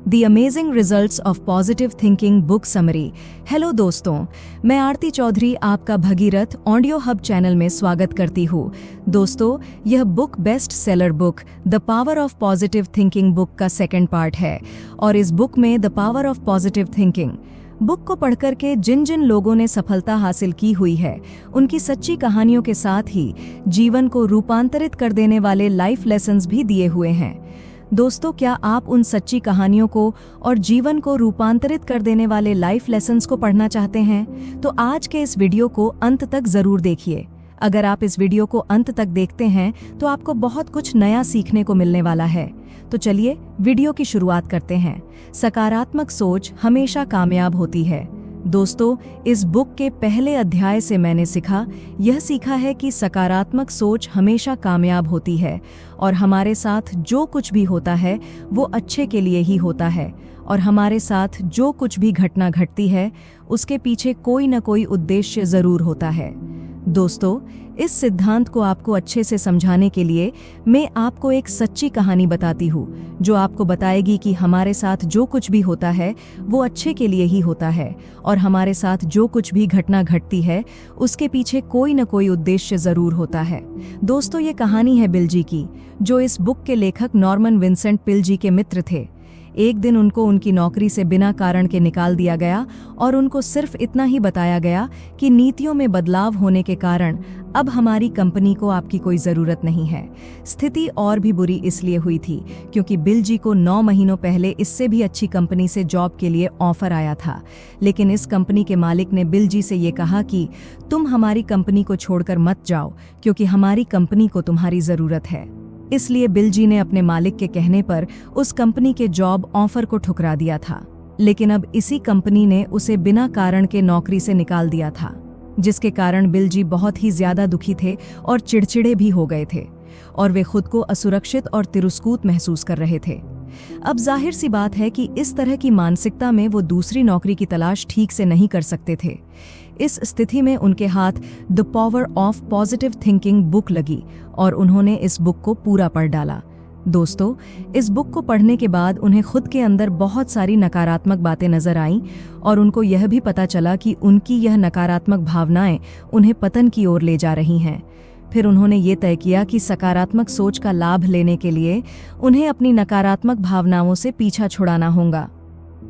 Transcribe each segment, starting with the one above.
The amazing results of positive thinking book summary. Hello दोस्तों, मैं आरती चौधरी आपका भगीरथ ऑडियो हब चैनल में स्वागत करती हूँ। दोस्तों, यह book best seller book the power of positive thinking book का सेकंड पार्ट है और इस बुक में the power of positive thinking book को पढ़कर के जिन जिन लोगों ने सफलता हासिल की हुई है उनकी सच्ची कहानियों के साथ ही जीवन को रूपांतरित कर देने वाले लाइफ लेसन्स भी दिए हुए हैं। दोस्तों, क्या आप उन सच्ची कहानियों को और जीवन को रूपांतरित कर देने वाले लाइफ लेसन्स को पढ़ना चाहते हैं? तो आज के इस वीडियो को अंत तक जरूर देखिए। अगर आप इस वीडियो को अंत तक देखते हैं तो आपको बहुत कुछ नया सीखने को मिलने वाला है। तो चलिए वीडियो की शुरुआत करते हैं। सकारात्मक सोच हमेशा कामयाब होती है। दोस्तों, इस बुक के पहले अध्याय से मैंने यह सीखा है कि सकारात्मक सोच हमेशा कामयाब होती है और हमारे साथ जो कुछ भी होता है वो अच्छे के लिए ही होता है और हमारे साथ जो कुछ भी घटना घटती है उसके पीछे कोई न कोई उद्देश्य जरूर होता है। दोस्तों, इस सिद्धांत को आपको अच्छे से समझाने के लिए मैं आपको एक सच्ची कहानी बताती हूँ जो आपको बताएगी कि हमारे साथ जो कुछ भी होता है वो अच्छे के लिए ही होता है और हमारे साथ जो कुछ भी घटना घटती है उसके पीछे कोई न कोई उद्देश्य जरूर होता है। दोस्तों, ये कहानी है बिल जी की, जो इस बुक के लेखक नॉर्मन विंसेंट पिल जी के मित्र थे। एक दिन उनको उनकी नौकरी से बिना कारण के निकाल दिया गया और उनको सिर्फ इतना ही बताया गया कि नीतियों में बदलाव होने के कारण अब हमारी कंपनी को आपकी कोई जरूरत नहीं है। स्थिति और भी बुरी इसलिए हुई थी क्योंकि बिल जी को 9 महीनों पहले इससे भी अच्छी कंपनी से जॉब के लिए ऑफर आया था, लेकिन इस कंपनी के मालिक ने बिल जी से ये कहा कि तुम हमारी कंपनी को छोड़कर मत जाओ क्योंकि हमारी कंपनी को तुम्हारी जरूरत है। इसलिए बिल जी ने अपने मालिक के कहने पर उस कंपनी के जॉब ऑफर को ठुकरा दिया था, लेकिन अब इसी कंपनी ने उसे बिना कारण के नौकरी से निकाल दिया था, जिसके कारण बिल जी बहुत ही ज्यादा दुखी थे और चिड़चिड़े भी हो गए थे और वे खुद को असुरक्षित और तिरस्कृत महसूस कर रहे थे। अब जाहिर सी बात है कि इस तरह की मानसिकता में वो दूसरी नौकरी की तलाश ठीक से नहीं कर सकते थे। इस स्थिति में उनके हाथ the power of positive thinking book लगी और उन्होंने इस बुक को पूरा पढ़ डाला। दोस्तों, इस बुक को पढ़ने के बाद उन्हें खुद के अंदर बहुत सारी नकारात्मक बातें नजर आईं और उनको यह भी पता चला कि उनकी यह नकारात्मक भावनाएं उन्हें पतन की ओर ले जा रही हैं। फिर उन्होंने ये तय किया कि सकारात्मक सोच का लाभ लेने के लिए उन्हें अपनी नकारात्मक भावनाओं से पीछा छुड़ाना होगा।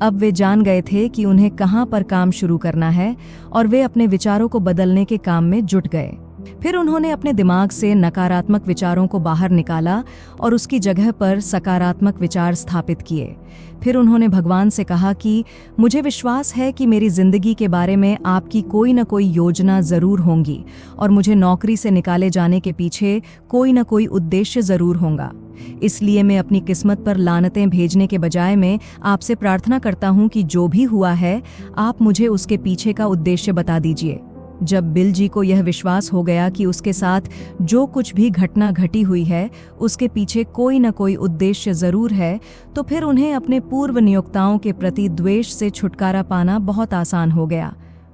अब वे जान गए थे कि उन्हें कहाँ पर काम शुरू करना है और वे अपने विचारों को बदलने के काम में जुट गए। फिर उन्होंने अपने दिमाग से नकारात्मक विचारों को बाहर निकाला और उसकी जगह पर सकारात्मक विचार स्थापित किए। फिर उन्होंने भगवान से कहा कि मुझे विश्वास है कि मेरी जिंदगी के बारे में आपकी कोई न कोई योजना जरूर होंगी और मुझे नौकरी से निकाले जाने के पीछे कोई न कोई उद्देश्य जरूर होगा। इसलिए मैं अपनी किस्मत पर लानतें भेजने के बजाय मैं आपसे प्रार्थना करता हूँ कि जो भी हुआ है आप मुझे उसके पीछे का उद्देश्य बता दीजिए। जब बिल जी को यह विश्वास हो गया कि उसके साथ जो कुछ भी घटना घटी हुई है उसके पीछे कोई न कोई उद्देश्य जरूर है, तो फिर उन्हें अपने पूर्व नियोक्ताओं के प्रति द्वेष से छुटकारा पाना बहुत आसान हो गया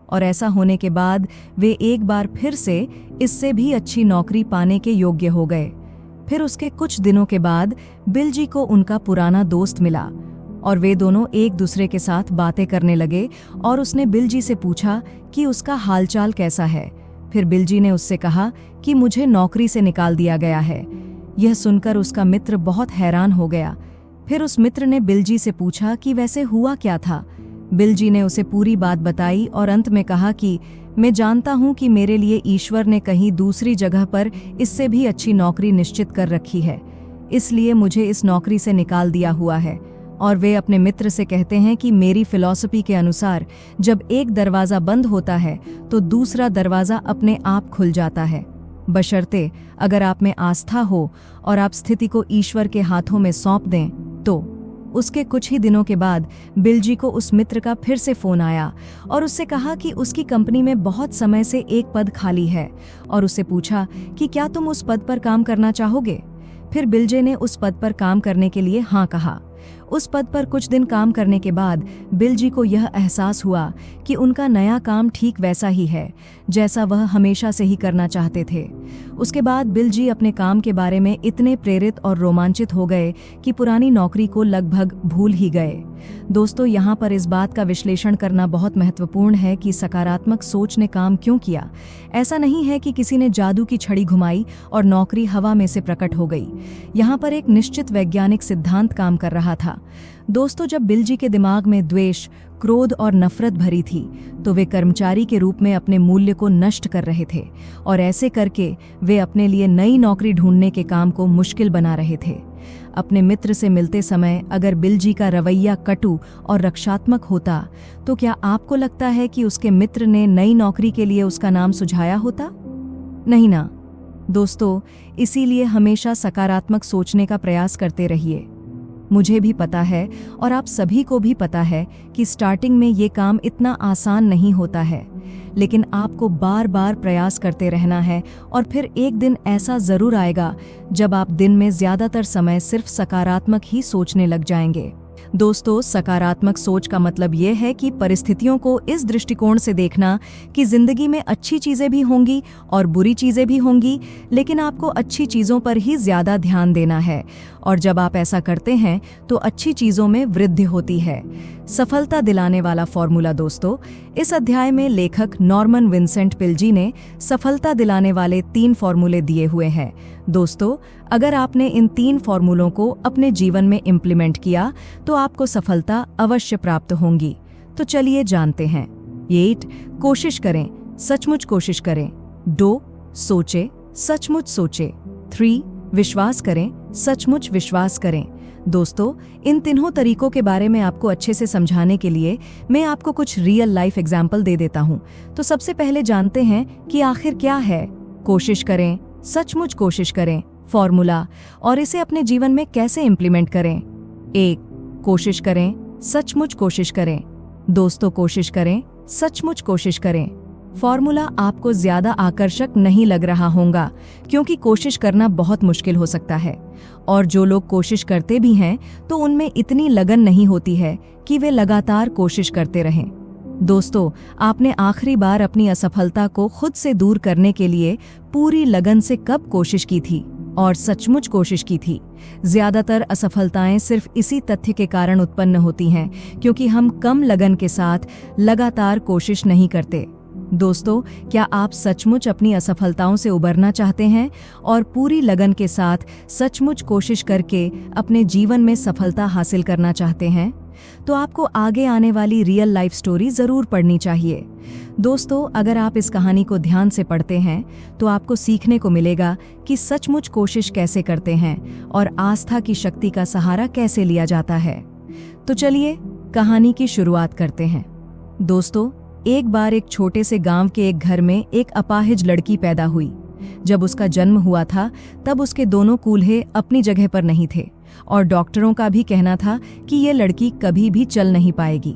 और ऐसा होने के बाद वे एक बार फिर से इससे भी अच्छी नौकरी पाने के योग्य हो गए। फिर उसके कुछ दिनों के बाद बिल जी को उनका पुराना दोस्त मिला और वे दोनों एक दूसरे के साथ बातें करने लगे और उसने बिल जी से पूछा कि उसका हालचाल कैसा है। फिर बिल जी ने उससे कहा कि मुझे नौकरी से निकाल दिया गया है। यह सुनकर उसका मित्र बहुत हैरान हो गया। फिर उस मित्र ने बिल जी से पूछा कि वैसे हुआ क्या था। बिल जी ने उसे पूरी बात बताई और अंत में कहा कि मैं जानता हूं कि मेरे लिए ईश्वर ने कहीं दूसरी जगह पर इससे भी अच्छी नौकरी निश्चित कर रखी है, इसलिए मुझे इस नौकरी से निकाल दिया हुआ है। और वे अपने मित्र से कहते हैं कि मेरी फिलॉसफी के अनुसार जब एक दरवाज़ा बंद होता है तो दूसरा दरवाज़ा अपने आप खुल जाता है, बशर्ते अगर आप में आस्था हो और आप स्थिति को ईश्वर के हाथों में सौंप दें। तो उसके कुछ ही दिनों के बाद बिल जी को उस मित्र का फिर से फोन आया और उससे कहा कि उसकी कंपनी में बहुत समय से एक पद खाली है और उससे पूछा कि क्या तुम उस पद पर काम करना चाहोगे। फिर बिल जी ने उस पद पर काम करने के लिए हाँ कहा। उस पद पर कुछ दिन काम करने के बाद बिल जी को यह एहसास हुआ कि उनका नया काम ठीक वैसा ही है जैसा वह हमेशा से ही करना चाहते थे। उसके बाद बिल जी अपने काम के बारे में इतने प्रेरित और रोमांचित हो गए कि पुरानी नौकरी को लगभग भूल ही गए। दोस्तों, यहाँ पर इस बात का विश्लेषण करना बहुत महत्वपूर्ण है कि सकारात्मक सोच ने काम क्यों किया। ऐसा नहीं है कि किसी ने जादू की छड़ी घुमाई और नौकरी हवा में से प्रकट हो गई। यहाँ पर एक निश्चित वैज्ञानिक सिद्धांत काम कर रहा था। दोस्तों, जब बिल जी के दिमाग में द्वेष, क्रोध और नफरत भरी थी, तो वे कर्मचारी के रूप में अपने मूल्य को नष्ट कर रहे थे और ऐसे करके वे अपने लिए नई नौकरी ढूंढने के काम को मुश्किल बना रहे थे। अपने मित्र से मिलते समय अगर बिल जी का रवैया कटु और रक्षात्मक होता, तो क्या आपको लगता है कि उसके मित्र ने नई नौकरी के लिए उसका नाम सुझाया होता? नहीं ना। दोस्तों, इसीलिए हमेशा सकारात्मक सोचने का प्रयास करते रहिए। मुझे भी पता है और आप सभी को भी पता है कि स्टार्टिंग में ये काम इतना आसान नहीं होता है, लेकिन आपको बार बार प्रयास करते रहना है और फिर एक दिन ऐसा जरूर आएगा जब आप दिन में ज्यादातर समय सिर्फ सकारात्मक ही सोचने लग जाएंगे। दोस्तों, सकारात्मक सोच का मतलब यह है कि परिस्थितियों को इस दृष्टिकोण से देखना कि जिंदगी में अच्छी चीजें भी होंगी और बुरी चीजें भी होंगी, लेकिन आपको अच्छी चीजों पर ही ज्यादा ध्यान देना है और जब आप ऐसा करते हैं तो अच्छी चीजों में वृद्धि होती है। सफलता दिलाने वाला फॉर्मूला। दोस्तों, इस अध्याय में लेखक नॉर्मन विंसेंट पिल जी ने सफलता दिलाने वाले 3 फॉर्मूले दिए हुए हैं। दोस्तों, अगर आपने इन 3 फॉर्मूलों को अपने जीवन में इम्प्लीमेंट किया तो आपको सफलता अवश्य प्राप्त होंगी। तो चलिए जानते हैं। 8. कोशिश करें, सचमुच कोशिश करें। 2. सोचे, सचमुच सोचे। 3. विश्वास करें, सचमुच विश्वास करें। दोस्तों, इन तीनों तरीकों के बारे में आपको अच्छे से समझाने के लिए मैं आपको कुछ रियल लाइफ एग्जाम्पल दे देता हूं। तो सबसे पहले जानते हैं कि आखिर क्या है कोशिश करें, सचमुच कोशिश करें फॉर्मूला और इसे अपने जीवन में कैसे इम्प्लीमेंट करें। 1. कोशिश करें, सचमुच कोशिश करें। दोस्तों, कोशिश करें, सचमुच कोशिश करें। फॉर्मूला आपको ज्यादा आकर्षक नहीं लग रहा होगा क्योंकि कोशिश करना बहुत मुश्किल हो सकता है और जो लोग कोशिश करते भी हैं तो उनमें इतनी लगन नहीं होती है कि वे लगातार कोशिश करते रहें। दोस्तों, आपने आखिरी बार अपनी असफलता को खुद से दूर करने के लिए पूरी लगन से कब कोशिश की थी और सचमुच कोशिश की थी? ज्यादातर असफलताएं सिर्फ इसी तथ्य के कारण उत्पन्न होती हैं क्योंकि हम कम लगन के साथ लगातार कोशिश नहीं करते। दोस्तों, क्या आप सचमुच अपनी असफलताओं से उबरना चाहते हैं और पूरी लगन के साथ सचमुच कोशिश करके अपने जीवन में सफलता हासिल करना चाहते हैं? तो आपको आगे आने वाली रियल लाइफ स्टोरी जरूर पढ़नी चाहिए। दोस्तों, अगर आप इस कहानी को ध्यान से पढ़ते हैं तो आपको सीखने को मिलेगा कि सचमुच कोशिश कैसे करते हैं और आस्था की शक्ति का सहारा कैसे लिया जाता है। तो चलिए कहानी की शुरुआत करते हैं। दोस्तों, एक बार एक छोटे से गांव के एक घर में एक अपाहिज लड़की पैदा हुई। जब उसका जन्म हुआ था तब उसके दोनों कूल्हे अपनी जगह पर नहीं थे और डॉक्टरों का भी कहना था कि ये लड़की कभी भी चल नहीं पाएगी।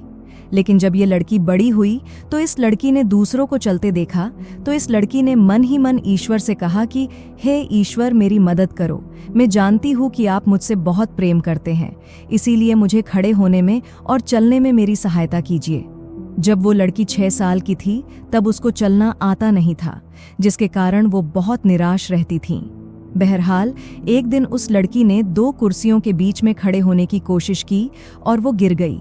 लेकिन जब ये लड़की बड़ी हुई तो इस लड़की ने दूसरों को चलते देखा तो इस लड़की ने मन ही मन ईश्वर से कहा कि हे ईश्वर, मेरी मदद करो। मैं जानती हूँ कि आप मुझसे बहुत प्रेम करते हैं, इसीलिए मुझे खड़े होने में और चलने में मेरी सहायता कीजिए। जब वो लड़की 6 साल की थी तब उसको चलना आता नहीं था, जिसके कारण वो बहुत निराश रहती थी। बहरहाल एक दिन उस लड़की ने 2 कुर्सियों के बीच में खड़े होने की कोशिश की और वो गिर गई,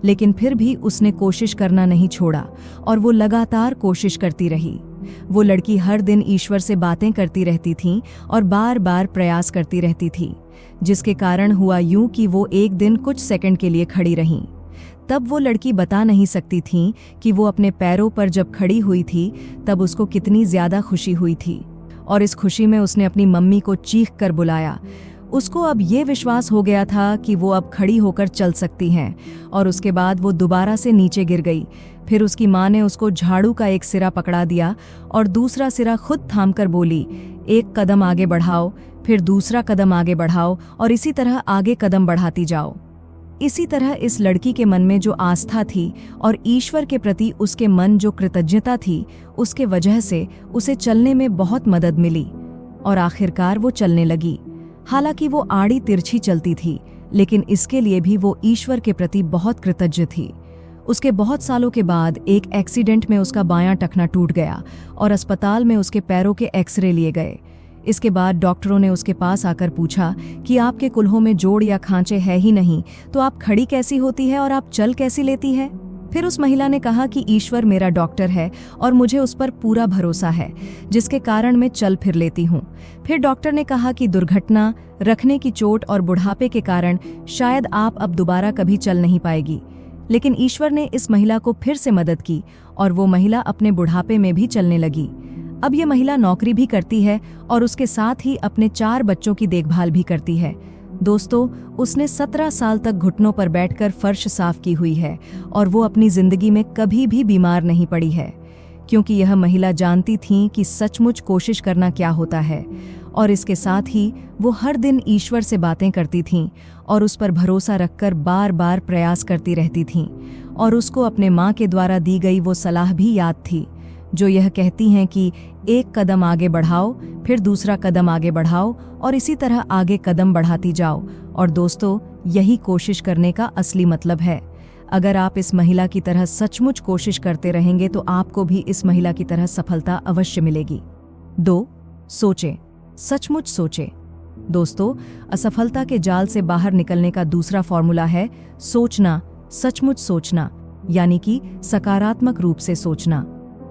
लेकिन फिर भी उसने कोशिश करना नहीं छोड़ा और वो लगातार कोशिश करती रही। वो लड़की हर दिन ईश्वर से बातें करती रहती थी और बार बार प्रयास करती रहती थी, जिसके कारण हुआ यूं कि वो एक दिन कुछ सेकंड के लिए खड़ी रहीं। तब वो लड़की बता नहीं सकती थी कि वो अपने पैरों पर जब खड़ी हुई थी तब उसको कितनी ज्यादा खुशी हुई थी और इस खुशी में उसने अपनी मम्मी को चीख कर बुलाया। उसको अब ये विश्वास हो गया था कि वो अब खड़ी होकर चल सकती हैं और उसके बाद वो दोबारा से नीचे गिर गई। फिर उसकी माँ ने उसको झाड़ू का एक सिरा पकड़ा दिया और दूसरा सिरा खुद थामकर बोली, एक कदम आगे बढ़ाओ, फिर दूसरा कदम आगे बढ़ाओ और इसी तरह आगे कदम बढ़ाती जाओ। इसी तरह इस लड़की के मन में जो आस्था थी और ईश्वर के प्रति उसके मन जो कृतज्ञता थी, उसके वजह से उसे चलने में बहुत मदद मिली और आखिरकार वो चलने लगी। हालांकि वो आड़ी तिरछी चलती थी, लेकिन इसके लिए भी वो ईश्वर के प्रति बहुत कृतज्ञ थी। उसके बहुत सालों के बाद एक एक्सीडेंट में उसका बायां टखना टूट गया और अस्पताल में उसके पैरों के एक्सरे लिए गए। इसके बाद डॉक्टरों ने उसके पास आकर पूछा कि आपके कुल्हों में जोड़ या खांचे है ही नहीं, तो आप खड़ी कैसी होती है और आप चल कैसी लेती है? फिर उस महिला ने कहा कि ईश्वर मेरा डॉक्टर है और मुझे उस पर पूरा भरोसा है, जिसके कारण मैं चल फिर लेती हूँ। फिर डॉक्टर ने कहा कि दुर्घटना, रखने की चोट और बुढ़ापे के कारण शायद आप अब दोबारा कभी चल नहीं पाएगी। लेकिन ईश्वर ने इस महिला को फिर से मदद की और वो महिला अपने बुढ़ापे में भी चलने लगी। अब ये महिला नौकरी भी करती है और उसके साथ ही अपने 4 बच्चों की देखभाल भी करती है। दोस्तों, उसने 17 साल तक घुटनों पर बैठकर फर्श साफ की हुई है और वो अपनी जिंदगी में कभी भी बीमार नहीं पड़ी है, क्योंकि यह महिला जानती थी कि सचमुच कोशिश करना क्या होता है। और इसके साथ ही वो हर दिन ईश्वर से बातें करती थीं और उस पर भरोसा रखकर बार बार प्रयास करती रहती थीं। और उसको अपने माँ के द्वारा दी गई वो सलाह भी याद थी, जो यह कहती हैं कि एक कदम आगे बढ़ाओ, फिर दूसरा कदम आगे बढ़ाओ और इसी तरह आगे कदम बढ़ाती जाओ। और दोस्तों, यही कोशिश करने का असली मतलब है। अगर आप इस महिला की तरह सचमुच कोशिश करते रहेंगे तो आपको भी इस महिला की तरह सफलता अवश्य मिलेगी। 2. सोचें, सचमुच सोचें। दोस्तों, असफलता के जाल से बाहर निकलने का दूसरा फॉर्मूला है सोचना, सचमुच सोचना, यानी कि सकारात्मक रूप से सोचना।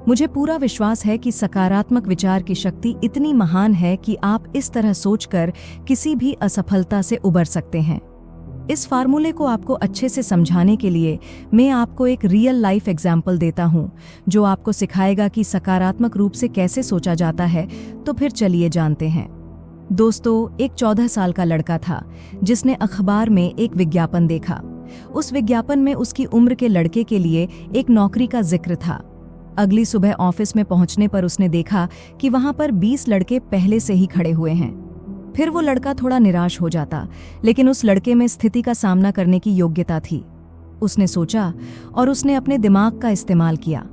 मुझे पूरा विश्वास है कि सकारात्मक विचार की शक्ति इतनी महान है कि आप इस तरह सोचकर किसी भी असफलता से उबर सकते हैं। इस फार्मूले को आपको अच्छे से समझाने के लिए मैं आपको एक रियल लाइफ एग्जाम्पल देता हूँ, जो आपको सिखाएगा कि सकारात्मक रूप से कैसे सोचा जाता है। तो फिर चलिए जानते हैं। दोस्तों, एक 14 साल का लड़का था जिसने अखबार में एक विज्ञापन देखा। उस विज्ञापन में उसकी उम्र के लड़के के लिए एक नौकरी का जिक्र था। अगली सुबह ऑफिस में पहुंचने पर उसने देखा कि वहां पर 20 लड़के पहले से ही खड़े हुए हैं। फिर वो लड़का थोड़ा निराश हो जाता, लेकिन उस लड़के में स्थिति का सामना करने की योग्यता थी। उसने सोचा और उसने अपने दिमाग का इस्तेमाल किया।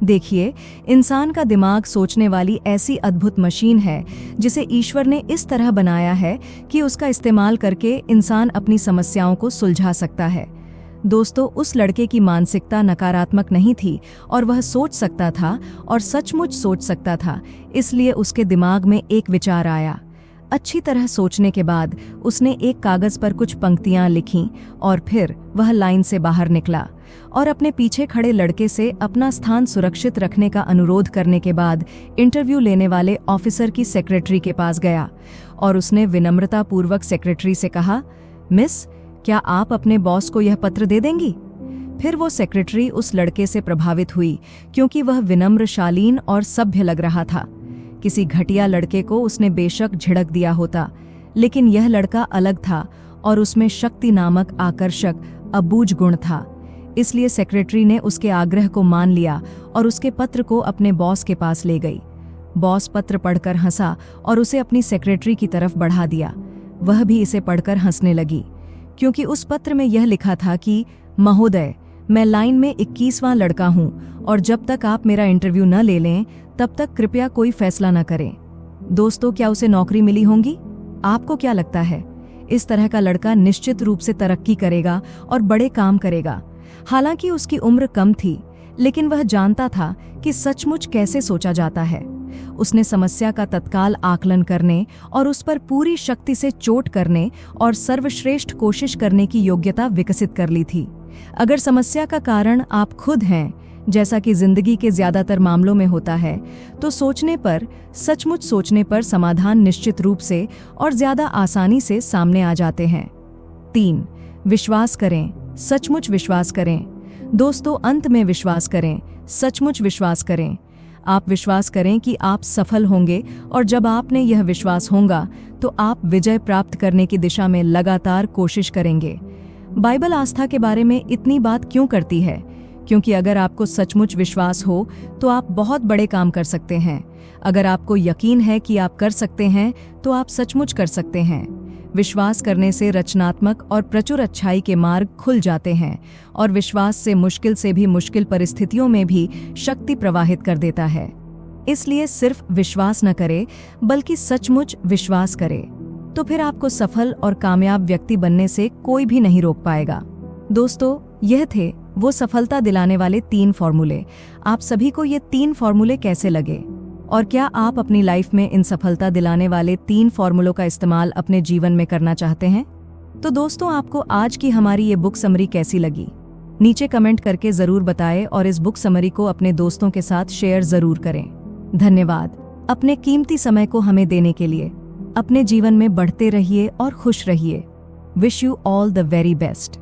देखिए, इंसान का दिमाग सोचने वाली ऐसी अद्भुत मशीन है जिसे ईश्वर ने इस तरह बनाया है कि उसका इस्तेमाल करके इंसान अपनी समस्याओं को सुलझा सकता है। दोस्तों, उस लड़के की मानसिकता नकारात्मक नहीं थी और वह सोच सकता था और सचमुच सोच सकता था, इसलिए उसके दिमाग में एक विचार आया। अच्छी तरह सोचने के बाद उसने एक कागज पर कुछ पंक्तियां लिखीं और फिर वह लाइन से बाहर निकला और अपने पीछे खड़े लड़के से अपना स्थान सुरक्षित रखने का अनुरोध करने के बाद इंटरव्यू लेने वाले ऑफिसर की सेक्रेटरी के पास गया और उसने विनम्रतापूर्वक सेक्रेटरी से कहा, मिस, क्या आप अपने बॉस को यह पत्र दे देंगी? फिर वो सेक्रेटरी उस लड़के से प्रभावित हुई, क्योंकि वह विनम्र, शालीन और सभ्य लग रहा था। किसी घटिया लड़के को उसने बेशक झिड़क दिया होता, लेकिन यह लड़का अलग था और उसमें शक्ति नामक आकर्षक, अबूझ गुण था। इसलिए सेक्रेटरी ने उसके आग्रह को मान लिया और उसके पत्र को अपने बॉस के पास ले गई। बॉस पत्र पढ़कर हंसा और उसे अपनी सेक्रेटरी की तरफ बढ़ा दिया। वह भी इसे पढ़कर हंसने लगी, क्योंकि उस पत्र में यह लिखा था कि महोदय, मैं लाइन में 21वां लड़का हूं और जब तक आप मेरा इंटरव्यू न ले लें तब तक कृपया कोई फैसला न करें। दोस्तों, क्या उसे नौकरी मिली होगी? आपको क्या लगता है? इस तरह का लड़का निश्चित रूप से तरक्की करेगा और बड़े काम करेगा। हालांकि उसकी उम्र कम थी, लेकिन वह जानता था कि सचमुच कैसे सोचा जाता है। उसने समस्या का तत्काल आकलन करने और उस पर पूरी शक्ति से चोट करने और सर्वश्रेष्ठ कोशिश करने की योग्यता विकसित कर ली थी। अगर समस्या का कारण आप खुद हैं, जैसा कि जिंदगी के ज्यादातर मामलों में होता है, तो सोचने पर, सचमुच सोचने पर समाधान निश्चित रूप से और ज्यादा आसानी से सामने आ जाते हैं। 3. विश्वास करें, सचमुच विश्वास करें। दोस्तों, अंत में विश्वास करें, सचमुच विश्वास करें। आप विश्वास करें कि आप सफल होंगे और जब आपने यह विश्वास होगा तो आप विजय प्राप्त करने की दिशा में लगातार कोशिश करेंगे। बाइबल आस्था के बारे में इतनी बात क्यों करती है? क्योंकि अगर आपको सचमुच विश्वास हो तो आप बहुत बड़े काम कर सकते हैं। अगर आपको यकीन है कि आप कर सकते हैं तो आप सचमुच कर सकते हैं। विश्वास करने से रचनात्मक और प्रचुर अच्छाई के मार्ग खुल जाते हैं और विश्वास से भी मुश्किल परिस्थितियों में भी शक्ति प्रवाहित कर देता है। इसलिए सिर्फ विश्वास न करे, बल्कि सचमुच विश्वास करे, तो फिर आपको सफल और कामयाब व्यक्ति बनने से कोई भी नहीं रोक पाएगा। दोस्तों, यह थे वो सफलता दिलाने वाले 3 फॉर्मूले। आप सभी को ये 3 फॉर्मूले कैसे लगे? और क्या आप अपनी लाइफ में इन सफलता दिलाने वाले 3 फॉर्मूलों का इस्तेमाल अपने जीवन में करना चाहते हैं? तो दोस्तों, आपको आज की हमारी ये बुक समरी कैसी लगी? नीचे कमेंट करके जरूर बताएं और इस बुक समरी को अपने दोस्तों के साथ शेयर जरूर करें। धन्यवाद अपने कीमती समय को हमें देने के लिए। अपने जीवन में बढ़ते रहिए और खुश रहिए। Wish you all the very best.